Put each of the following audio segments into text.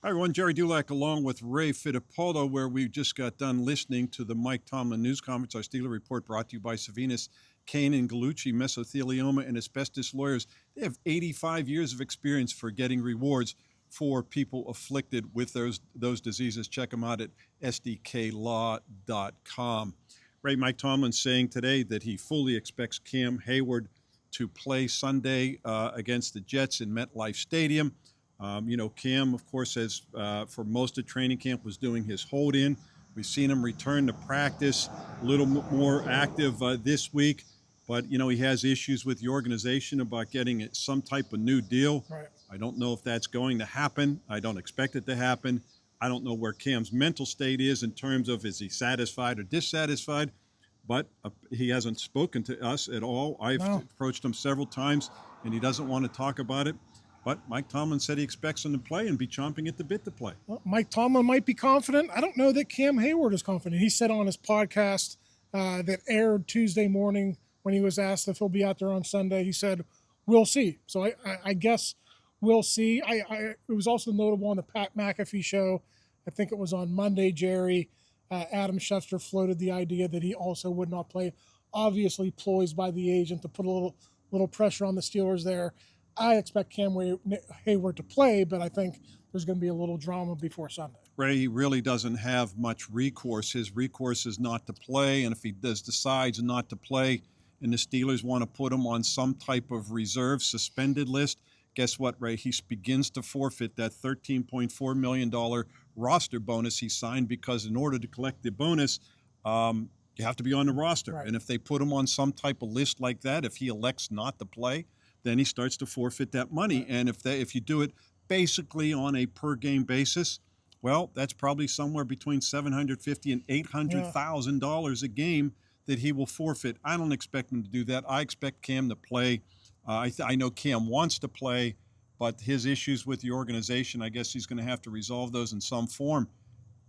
Hi, everyone. Gerry Dulac along with Ray Fittipaldo, where we just got done listening to the Mike Tomlin news conference. Our Steeler Report brought to you by Savinas, Kane, and Gallucci, Mesothelioma, and Asbestos Lawyers. They have 85 years of experience for getting rewards for people afflicted with those diseases. Check them out at sdklaw.com. Ray, Mike Tomlin saying today that he fully expects Cam Heyward to play Sunday against the Jets in MetLife Stadium. Cam, of course, has for most of training camp was doing his hold-in. We've seen him return to practice a little more active this week, but, he has issues with the organization about getting some type of new deal. Right. I don't know if that's going to happen. I don't expect it to happen. I don't know where Cam's mental state is in terms of is he satisfied or dissatisfied, but he hasn't spoken to us at all. I've approached him several times, and he doesn't want to talk about it. But Mike Tomlin said he expects him to play and be chomping at the bit to play. Well, Mike Tomlin might be confident. I don't know that Cam Heyward is confident. He said on his podcast that aired Tuesday morning when he was asked if he'll be out there on Sunday, he said, we'll see. So I guess we'll see. It was also notable on the Pat McAfee show. I think it was on Monday, Gerry. Adam Schefter floated the idea that he also would not play. Obviously ploys by the agent to put a little pressure on the Steelers there. I expect Cam Heyward to play, but I think there's going to be a little drama before Sunday. Ray, he really doesn't have much recourse. His recourse is not to play, and if he decides not to play and the Steelers want to put him on some type of reserve suspended list, guess what, Ray? He begins to forfeit that $13.4 million roster bonus he signed because in order to collect the bonus, you have to be on the roster. Right. And if they put him on some type of list like that, if he elects not to play, then he starts to forfeit that money. And if you do it basically on a per-game basis, well, that's probably somewhere between $750,000 and $800,000 a game that he will forfeit. I don't expect him to do that. I expect Cam to play. I know Cam wants to play, but his issues with the organization, I guess he's going to have to resolve those in some form.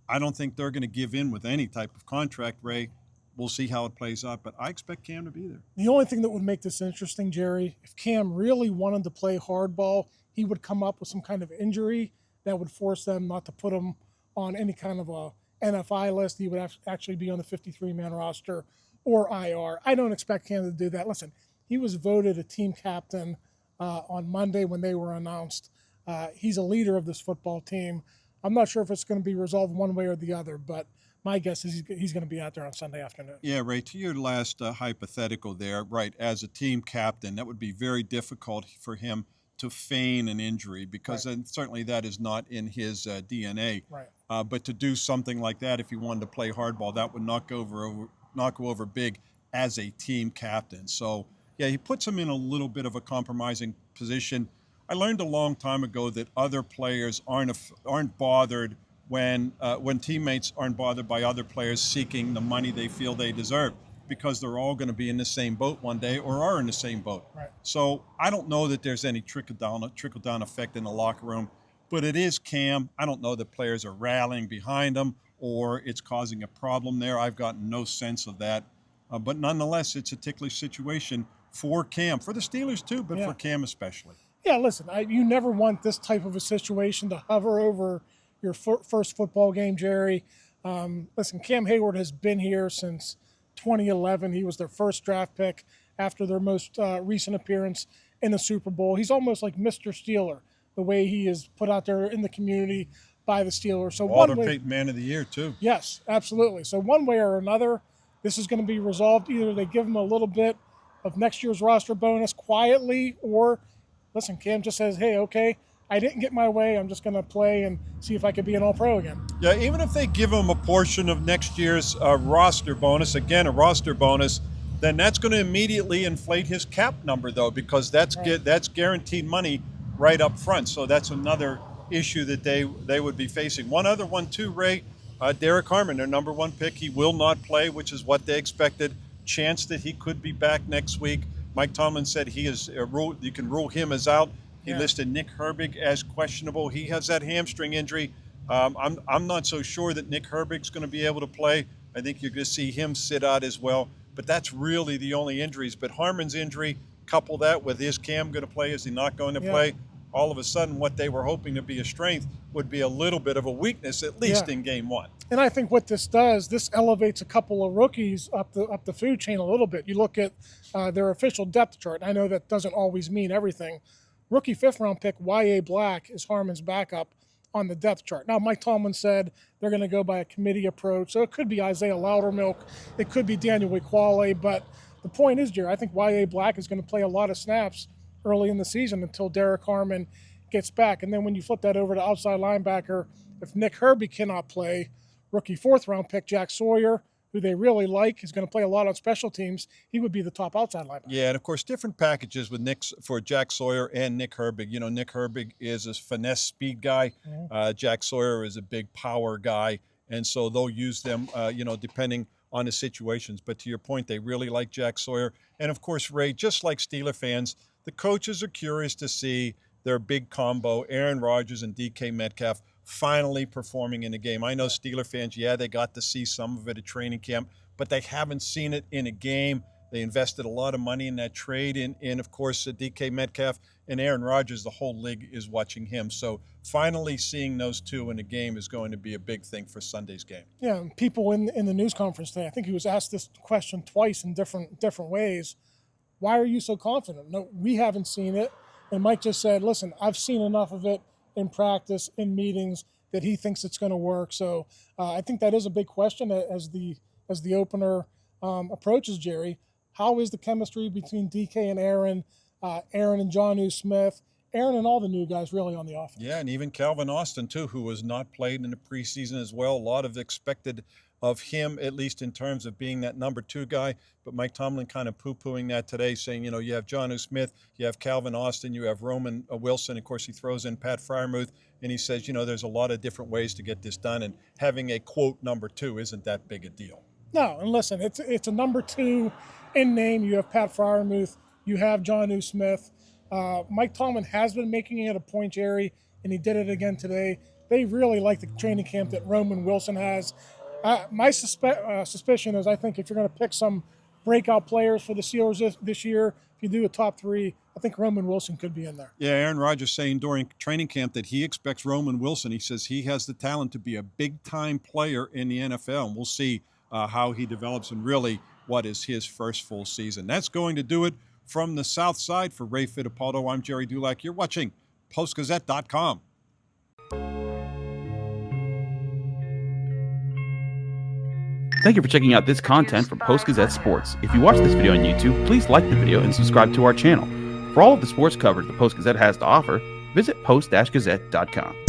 I don't think they're going to give in with any type of contract, Ray. We'll see how it plays out, but I expect Cam to be there. The only thing that would make this interesting, Gerry, if Cam really wanted to play hardball, he would come up with some kind of injury that would force them not to put him on any kind of a NFI list. He would actually be on the 53-man roster or IR. I don't expect Cam to do that. Listen, he was voted a team captain on Monday when they were announced. He's a leader of this football team. I'm not sure if it's going to be resolved one way or the other, but my guess is he's going to be out there on Sunday afternoon. Yeah, Ray, to your last hypothetical there, right, as a team captain, that would be very difficult for him to feign an injury because certainly that is not in his DNA. Right. But to do something like that, if he wanted to play hardball, that would not go over big as a team captain. So, yeah, he puts him in a little bit of a compromising position. I learned a long time ago that other players aren't bothered when teammates aren't bothered by other players seeking the money they feel they deserve because they're all going to be in the same boat one day or are in the same boat. Right. So I don't know that there's any trickle-down effect in the locker room, but it is Cam. I don't know that players are rallying behind him or it's causing a problem there. I've gotten no sense of that. But nonetheless, it's a ticklish situation for Cam, for the Steelers too, but for Cam especially. Yeah, listen, you never want this type of a situation to hover over your first football game, Gerry. Listen, Cam Heyward has been here since 2011. He was their first draft pick after their most recent appearance in the Super Bowl. He's almost like Mr. Steeler, the way he is put out there in the community by the Steelers. So Walter Payton Man of the Year, too. Yes, absolutely. So one way or another, this is going to be resolved. Either they give him a little bit of next year's roster bonus quietly, or, listen, Cam just says, hey, okay, I didn't get my way. I'm just going to play and see if I could be an All-Pro again. Yeah, even if they give him a portion of next year's roster bonus, again, a roster bonus, then that's going to immediately inflate his cap number, though, because that's guaranteed money right up front. So that's another issue that they would be facing. One other one, too, Ray, Derrick Harmon, their number one pick. He will not play, which is what they expected. Chance that he could be back next week. Mike Tomlin said he is you can rule him as out. He listed Nick Herbig as questionable. He has that hamstring injury. I'm not so sure that Nick Herbig's going to be able to play. I think you're going to see him sit out as well. But that's really the only injuries. But Harmon's injury, couple that with is Cam going to play? Is he not going to play? all of a sudden what they were hoping to be a strength would be a little bit of a weakness, at least in game one. And I think what this does, this elevates a couple of rookies up the food chain a little bit. You look at their official depth chart. I know that doesn't always mean everything. Rookie 5th-round pick Yahya Black is Harmon's backup on the depth chart. Now, Mike Tomlin said they're going to go by a committee approach, so it could be Isaiah Loudermilk, it could be Daniel Iquale, but the point is, Gerry, I think Yahya Black is going to play a lot of snaps early in the season until Derrick Harmon gets back. And then when you flip that over to outside linebacker, if Nick Herbig cannot play, rookie 4th-round pick Jack Sawyer, who they really like, is going to play a lot on special teams. He would be the top outside linebacker. Yeah, and of course, different packages with for Jack Sawyer and Nick Herbig. You know, Nick Herbig is a finesse speed guy. Jack Sawyer is a big power guy, and so they'll use them, depending on the situations. But to your point, they really like Jack Sawyer. And of course, Ray, just like Steeler fans, the coaches are curious to see their big combo, Aaron Rodgers and DK Metcalf, finally performing in a game. I know Steeler fans, they got to see some of it at training camp, but they haven't seen it in a game. They invested a lot of money in that trade, and of course, DK Metcalf and Aaron Rodgers, the whole league is watching him. So finally seeing those two in a game is going to be a big thing for Sunday's game. Yeah, and people in the news conference today, I think he was asked this question twice in different ways. Why are you so confident? No, we haven't seen it. And Mike just said, listen, I've seen enough of it in practice, in meetings, that he thinks it's going to work. So I think that is a big question as the opener approaches, Gerry. How is the chemistry between DK and Aaron, Aaron and Jonnu Smith, Aaron and all the new guys really on the offense? Yeah, and even Calvin Austin, too, who was not played in the preseason as well. A lot of expected of him, at least in terms of being that number 2 guy. But Mike Tomlin kind of poo-pooing that today, saying, you have Jonnu Smith, you have Calvin Austin, you have Roman Wilson. Of course, he throws in Pat Freiermuth, and he says, there's a lot of different ways to get this done, and having a, quote, number 2 isn't that big a deal. No, and listen, it's a number 2 in name. You have Pat Freiermuth, you have Jonnu Smith. Mike Tomlin has been making it a point, Gerry, and he did it again today. They really like the training camp that Roman Wilson has. My suspicion is I think if you're going to pick some breakout players for the Steelers this year, if you do a top 3, I think Roman Wilson could be in there. Yeah, Aaron Rodgers saying during training camp that he expects Roman Wilson. He says he has the talent to be a big-time player in the NFL, and we'll see how he develops and really what is his first full season. That's going to do it from the South Side. For Ray Fittipaldo, I'm Gerry Dulac. You're watching Post-Gazette.com. Thank you for checking out this content from Post-Gazette Sports. If you watch this video on YouTube, please like the video and subscribe to our channel. For all of the sports coverage the Post-Gazette has to offer, visit Post-Gazette.com.